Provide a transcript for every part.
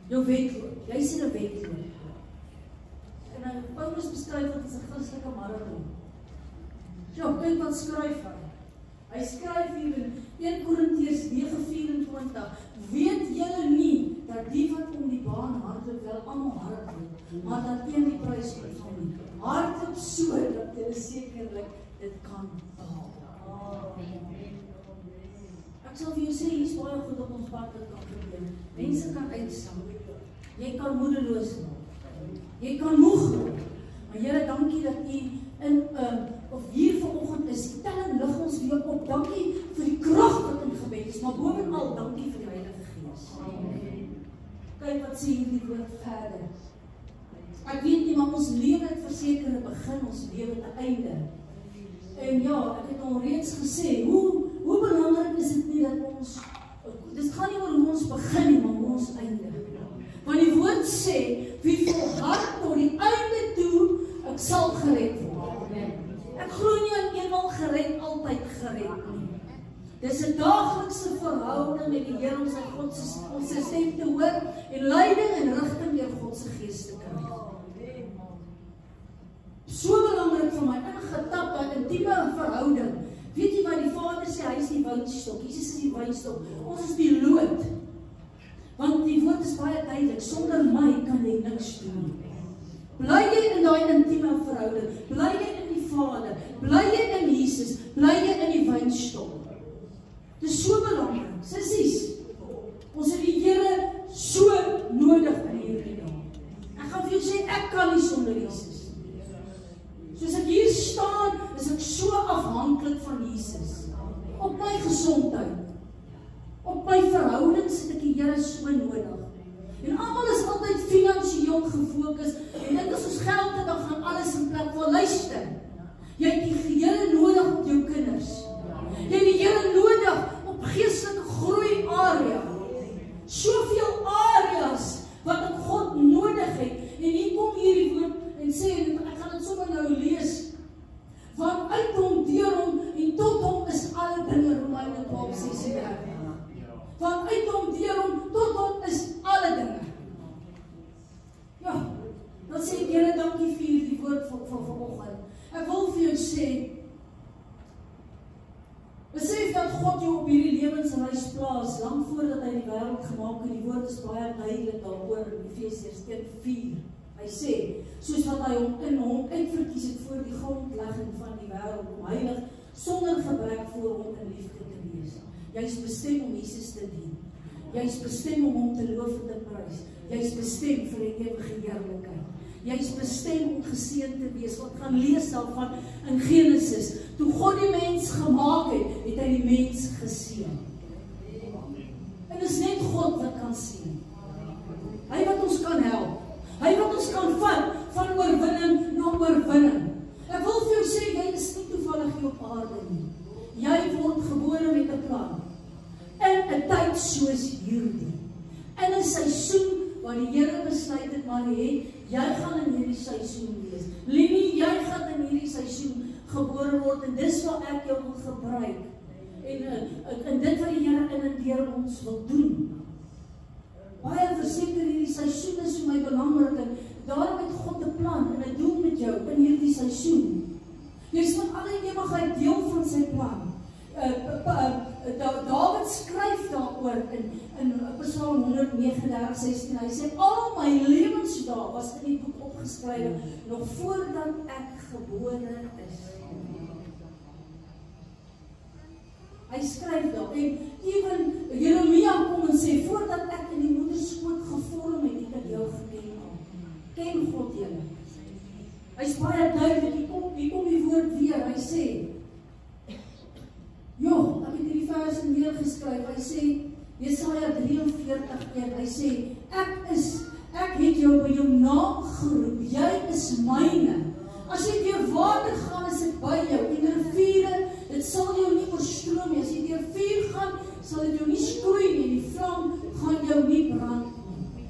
jou wedloop. Jy sien 'n wedloop. En Paulus beskryf dit as 'n Christelike marathon. Ja, kyk wat skryf hy. Hy skryf hier in 1 Korintiërs 9:24, weet julle nie, dat die wat om die baan hardloop wel almal hardloop, maar dat een die prys ontvang nie. Hardloop so, dat julle sekerlik dit kan behaal. Ek sal vir jou sê, hier is baie goed op ons pad wat kan gebeur. Mense kan uitstap. Jy kan moedeloos raak. Jy kan moeg raak. Maar Here, dankie dat U of hier vanoggend is, die telling lig ons weer op. Dankie vir die krag wat in gebed is, maar bovenal dankie vir die Heilige Gees. Kyk wat sê hierdie woord verder. Ek weet nie, maar ons lewe het verseker 'n begin, ons lewe het 'n einde. En ja, ek het al reeds gesê, hoe belangrik is dit nie dat ons, dit gaan nie oor hoe ons begin nie, maar hoe ons eindig. Want die woord sê, wie volhard tot die einde toe, ek sal gered word. Ek glo nie aan eenmaal gered, altyd gered nie. Dis 'n daaglikse verhouding met die Here om sy stem te hoor en leiding en rigting deur God se Gees te kry. So belangrik vir my, ingetap by intieme verhouding. Weet jy wat die Vader sê, hy is die wynstok, Jesus is die wynstok, ons is die loot. Want die woord is baie duidelik, sonder my kan jy niks doen. Bly jy in daai intieme verhouding, bly jy in die Vader, bly jy in Jesus, bly jy in die wynstok. Dit is so belangrik, sissies. Ons het die Here so nodig in hierdie dag. Ek gaan vir jou sê, ek kan nie sonder Jesus. Soos ek hier staan, is ek so afhanklik van Jesus. Op my gesondheid, op my verhoudings het ek die Here so nodig. En almal is altyd finansiëel gefokus, en dit as ons geld het, dan gaan alles in plek van luister. Jy het die Here nodig op jou kinders. Jy het die Here nodig op geestelike groei area. Soveel areas wat ek God nodig het. En hier kom hierdie woord en sê, ek gaan dit sommer nou lees. Want uit hom, deur hom en tot hom is alle dinge, Romeine 12:36. Want uit hom, deur hom, tot hom is alle dinge. Ja, dan sê ek, Here, dankie vir hierdie woord van vanoggend. Ek wil vir jou sê, besef dat God jou op hierdie lewensreis plaas, lang voordat hy die wêreld gemaak het. Die woord is baie duidelik daaroor in Efesiërs 1:4. Hy sê, soos wat hy hom in hom uitverkies het voor die grondlegging van die wêreld, om heilig, sonder gebrek voor hom in liefde te wees. Jy is bestem om Jesus te dien. Jy is bestem om hom te loof en te prys. Jy is bestem vir die ewige heerlikheid. Jy is bestem om geseën te wees. Wat gaan lees daarvan in Genesis? Toe God die mens gemaak het, het hy die mens geseën. En dis net God wat kan seën. Hy wat ons kan help. Hy wat ons kan vat van oorwinning na oorwinning. Ek wil vir jou sê, jy is nie toevallig hier op aarde nie. Jy word gebore met 'n plan. In 'n tyd soos hierdie. In 'n seisoen waar die Here besluit het, maar jy gaan in hierdie seisoen wees. Linie, jy gaan in hierdie seisoen gebore word en dis wat ek jou wil gebruik. En dit wat die Here in en deur ons wil doen. Baie verseker hierdie seisoen is vir my belangrik en daarom het God 'n plan en 'n doel met jou in hierdie seisoen. Jy is van alle ewigheid deel van sy plan. Dawid skryf daaroor in Psalm 139:16. Hy sê, al my lewensdae was in die boek opgeskryf, nog voordat ek gebore is. Hy skryf daar, en even Jeremia kom en sê, voordat ek in die moederskoot gevorm het, het ek jou geken al. Ken God julle. Hy is baie duidelik, hier kom die woord weer, hy sê, ek het hierdie vers neergeskryf, hy sê, Jesaja 43:1, hy sê, ek het jou by jou naam geroep, jy is myne. As jy deur water gaan, is ek by jou, en riviere, dit sal jou nie oorstroom nie, as jy deur vuur gaan, sal dit jou nie skroei nie, die vlam gaan jou nie brand nie.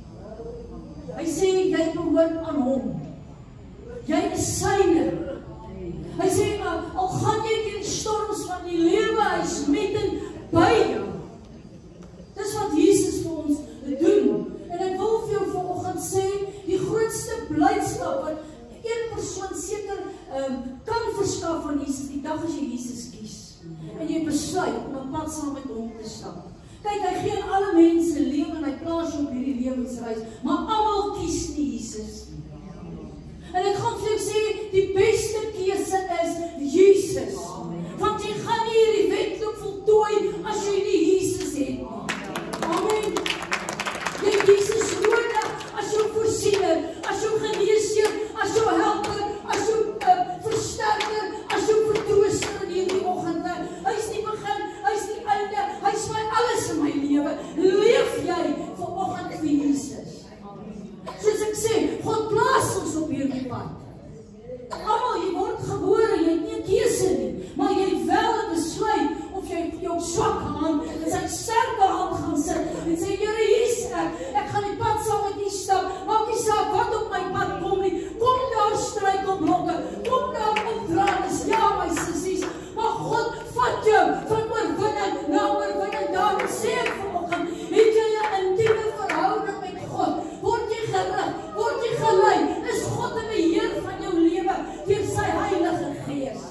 Hy sê, jy behoort aan hom. Jy is syne. Hy sê, al gaan jy teen storms van die lewe, hy is midden by jou. Dis wat Jesus vir ons doen. En ek wil vir dag as jy Jesus kies. En jy besluit om 'n pad saam met hom te stap. Kyk, hy gee aan alle mense lewe en hy plaas jou op hierdie lewensreis, maar almal kies nie Jesus. En ek gaan vir jou sê, die beste keuse is Jesus. Want jy gaan nie hierdie wedloop voltooi as jy nie Jesus het. Amen. Jy het Jesus nodig as jou voorsiener, as jou geneesheer, as jou helper, as jou versterker, as jou vertrooster in hierdie oggend. Hy is die begin, hy is die einde, hy is my alles in my lewe. Leef jy vanoggend vir Jesus? Soos ek sê, God plaas ons op hierdie pad. Almal, jy word gebore, jy het nie 'n keuse nie, maar jy het wel 'n besluit of jy jou swak hand in sy sterke hand gaan sit en sê, Here, hier is ek gaan die pad saam met U stap, maak nie saak wat op my pad kom nie, kom daar struikelblokke, kom daar opdraandes, ja my sissies, maar God vat jou van oorwinning na oorwinning. Daarom sê ek vanoggend, het jy 'n intieme verhouding met God, word jy gerig, word jy gelei, is God in beheer van jou lewe deur sy Heilige Gees.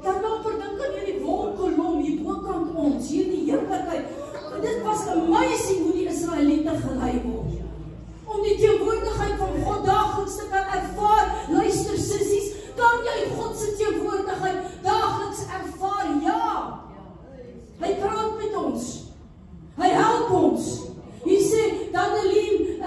Dan loop dink aan hierdie wolkkolom hier bokant ons, hierdie heerlikheid. Dit was amazing hoe die Israeliete gelei word. Om die teenwoordigheid van God daagliks te kan ervaar. Luister sissies, kan jy God se teenwoordigheid daagliks ervaar? Ja. Hy praat met ons. Hy help ons. Hier sê Dadeline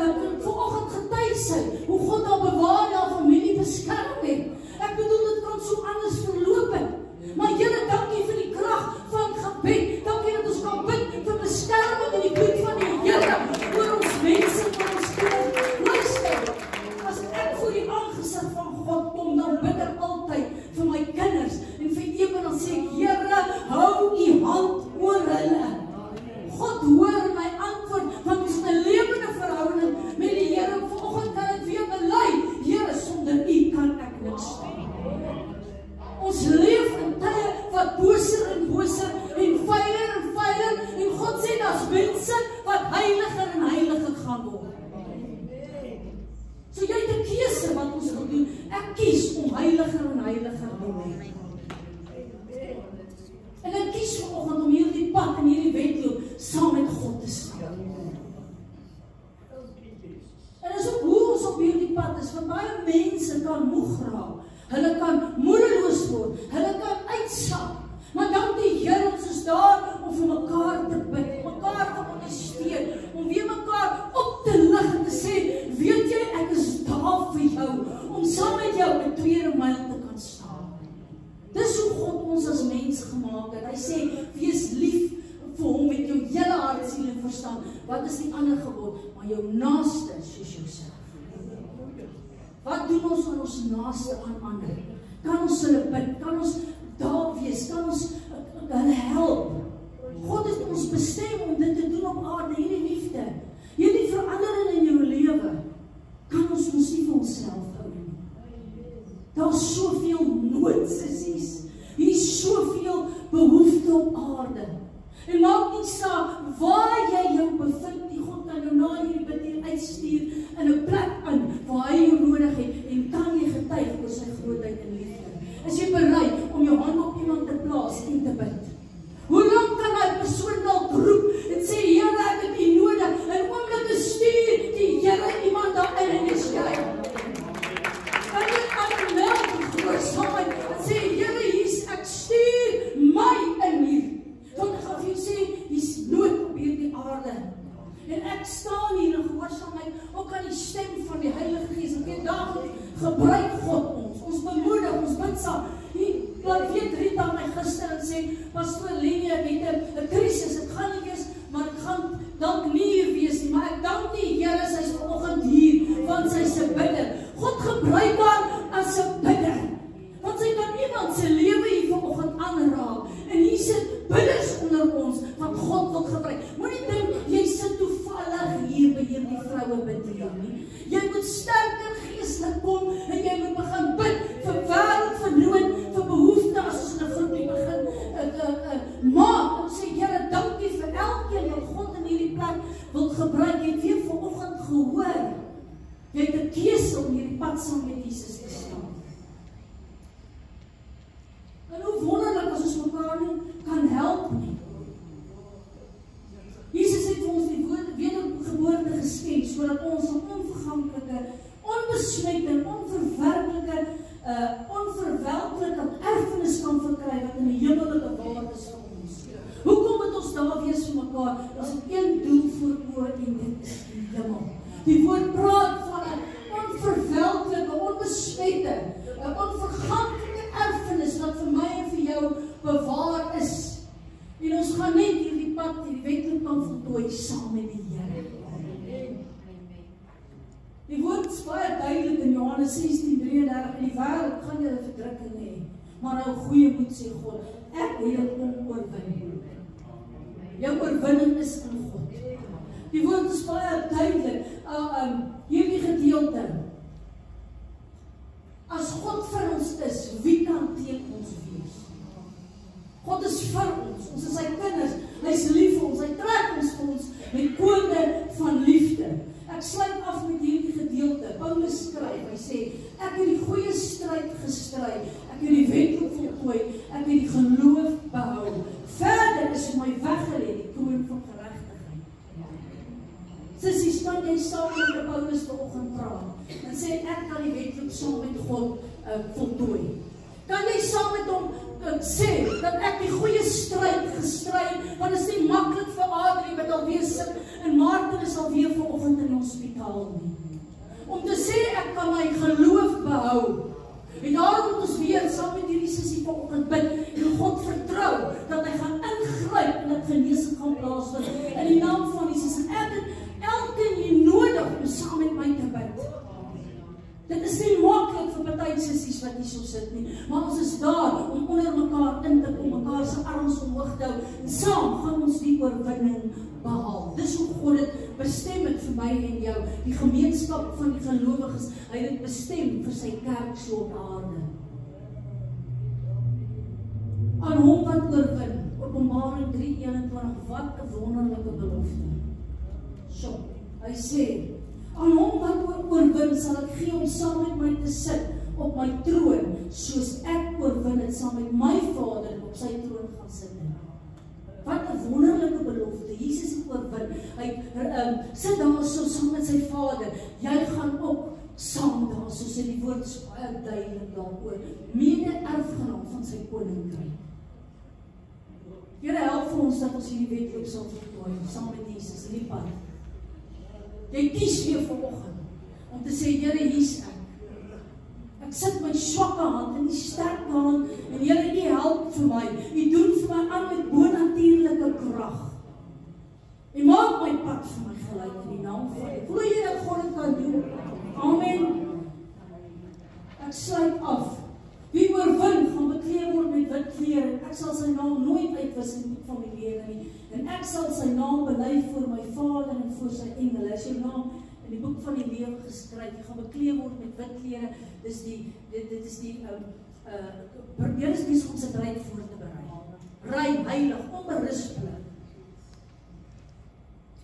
vanoggend getuig sy hoe God haar bewaar, haar familie beskerm het. Ek bedoel, dit kan so anders verloop het. Maar Here, dankie vir die krag van gebed. Dankie dat ons kan bid vir beskerming in die bloed van die Here oor ons mense, oor ons kinders. Luister, as ek voor die aangesig van God kom, dan bid ek altyd vir my kinders en vir een, dan sê ek, Here, hou U hand oor hulle. God hoor my antwoord, want ons het 'n lewende verhouding met die Here. Vanoggend kan ek weer bely, Here, sonder U kan ek niks doen. Ons leef in tye wat boser en vuiler en God sê, daar's mense wat heiliger en heiliger gaan word. So jy het 'n keuse wat ons wil doen. Ek kies om heiliger en heiliger te word. En ek kies vanoggend om hierdie pad en hierdie wedloop saam met God te stap. En is ook hoe ons op hierdie pad is, want baie mense kan moeg raak. Hulle kan moedeloos word, hulle kan uitsak. Maar dan die Here, ons is daar om vir mekaar te bid, om mekaar te ondersteun, om weer mekaar op te lig en te sê, weet jy, ek is daar vir jou, om saam met jou 'n tweede myl te kan staan. Dis hoe God ons as mens gemaak het. Hy sê, wees lief vir hom met jou hele hart, siel en verstand. Wat is die ander gebod? Maar jou naaste soos jouself. Wat doen ons aan ons naaste aan ander? Kan ons hulle bid? Kan ons daar wees? Kan ons hulle help? God het ons bestem om dit te doen op aarde, hierdie liefde. Hierdie verandering in jou lewe. Kan ons mos nie vir onsself hou nie. Daar's soveel nood, sissies. Hier is soveel behoefte op aarde. En maak nie saak waar jy jou bevind nie. God kan jou na hierdie bid hier uitstuur in 'n plek in waar hy jou nodig het en kan jy getuig oor sy grootheid en liefde. Is jy bereid om jou hand op iemand te plaas en te bid? Hoe lank kan hy persoon dalk roep en sê, Here, ek het U nodig, en oomblikke stuur die Here iemand daarin en dis jy. Kan jy aan meld gehoorsaamheid en sê, Here, hier's ek, stuur my in hier. Want ek gaan vir jou sê, hier's nood op hierdie aarde. En ek staan hier in gehoorsaamheid, ook aan die stem van die Heilige Gees. En weet dagelijks gebruik God ons. Ons bemoedig, ons bid saam. Laat weet Rita my gister en sê, Pastoor Lenie, ek het 'n krisis. Ek gaan nie wees, maar ek gaan dalk nie hier wees nie. Maar ek dank die Here, sy is vanoggend hier, want sy is 'n bidder. God gebruik haar as 'n bidder. Want sy kan iemand se lewe hier vanoggend aanraak. En hier sit bidders onder ons wat God wil gebruik. Moenie dink jy sit toevallig hier by hierdie vroue bid hier nie. Jy moet sterker geestelik kom en jy moet begin bid vir wêreld, vir nood, vir behoeftes as ons in 'n groepie begin maak. Ons sê, Here, dankie vir elkeen wat God in hierdie plek wil gebruik. Jy het weer vanoggend gehoor. Jy het 'n keuse om hierdie pad saam met Jesus te stap. onbesmette, onverwelklike erfenis kan verkry wat in die hemelike waarde is vir ons. Hoekom het ons daar wees vir mekaar? Ons het een doel voor oë en dit is die hemel. Die woord praat van 'n onverwelklike, onbesmette, 'n onverganklike erfenis wat vir my en vir jou bewaar is. En ons gaan net hierdie pad, hierdie wedloop kan voltooi saam met die Here. Die woord is baie duidelik in Johannes 16:33, in die wêreld gaan julle verdrukking hê, maar nou goeie moed sê God, ek het dit oorwin. Jou oorwinning is in God. Die woord is baie duidelik, hierdie gedeelte. As God vir ons is, wie kan teen ons wees? God is vir ons is sy kinders, hy is lief vir ons, hy trek ons vir ons met koorde van liefde. Ek sluit af met hierdie gedeelte. Paulus skryf, hy sê, ek het die goeie stryd gestry, ek het die wedloop voltooi, ek het die geloof behou. Verder is vir my weggelê die kroon van geregtigheid. Sissies, kan jy saam met Paulus vanoggend praat en sê, ek kan die wedloop saam met God voltooi. Kan jy saam met hom sê, dat ek die goeie stryd gestry, want is nie maklik vir Adrie wat alweer sit, en Martin is alweer vanoggend in die hospitaal nie. Om te sê, ek kan my geloof behou. En daarom moet ons weer saam met hierdie sissie vanoggend bid, en God vertrou, dat hy gaan ingryp, en dat genesing gaan plaasvind, in die naam van Jesus, en ek het elkeen nodig om saam met my te bid. Dit is nie maklik vir party sissies wat hier so sit nie, maar ons is daar om onder mekaar in te kom, mekaar se arms omhoog te hou, en saam gaan ons die oorwinning behaal. Dis hoe God dit bestem het vir my en jou, die gemeenskap van die gelowiges, hy het dit bestem vir sy kerk so op aarde. Aan hom wat oorwin, Openbaring 3:21, wat 'n wonderlike belofte. So, hy sê, aan hom wat oorwin sal ek gee om saam met my te sit op my troon, soos ek oorwin het saam met my Vader op sy troon gaan sit. Wat 'n wonderlike belofte. Jesus het oorwin. Hy sit daar so saam met sy Vader. Jy gaan ook saam daar, soos in die woord is baie duidelik daaroor. Mede-erfgenaam van sy koninkryk. Here, help vir ons dat ons hierdie wedloop sal voltooi saam met Jesus in die pad. Jy kies weer vanoggend om te sê, Here, hier's ek. Ek sit my swakke hand in die sterke hand en Here, U help vir my. U doen vir my aan met bonatuurlike krag. U maak my pad vir my gelyk in die naam van U. Glo jy dat God dit kan doen? Amen. Ek sluit af. Wie oorwin gaan bekleed word met wit klere. Ek sal sy naam nooit uitwis van my lewe nie. En ek sal sy naam bely voor my Vader en voor sy engele. As jou naam in die boek van die lewe geskryf, jy gaan bekleed word met wit klere. Dit is die Here is besig om sy bruid voor te berei. Rein, heilig, onberispelik.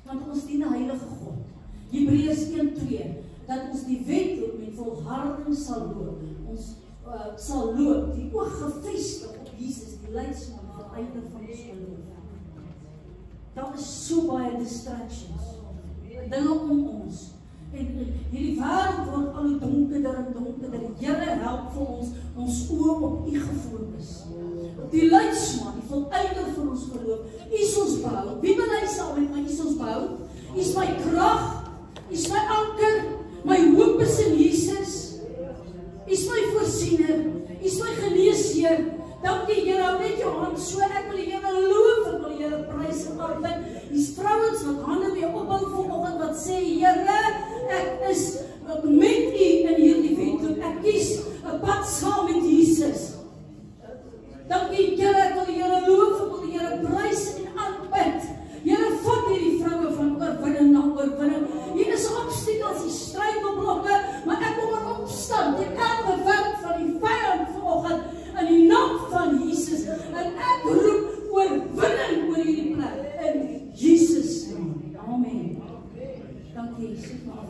Want ons dien 'n heilige God. Hebreërs 1:2, dat ons die wedloop met volharding sal loop. Ons sal loop, die oog gefestig op Jesus, die leidsman van die einde van ons geloof. Daar is so baie distractions, dinge om ons. En hierdie wêreld word al hoe donkerder en donkerder. Die Here help vir ons oë op U gefokus. Op die leidsman, die volëinder van ons geloof. U is ons bou. Wie wil hy saam met my? U is ons bou. U is my krag. U is my anker. My hoop is in Jesus. U is my voorsiener. U is my geneesheer. Dankie Here, hou net jou hand so. Ek wil die Here loof, ek wil die Here prys en aanbid. Die vrouens wat hande weer ophou vanoggend wat sê, Here, ek is met U in hierdie wedloop. Ek kies 'n pad saam met Jesus. Dankie Here, ek wil die Here loof, ek wil die Here prys en aanbid. Here, vat hierdie vroue van oorwinning na oorwinning. Hier is obstakels, die struikelblokke, maar ek kom in opstand teen elke werk van die vyand vanoggend in die naam van Jesus. En ek roep oorwinning oor hierdie plek in Jesus naam. Amen. Dankie, sit maar af.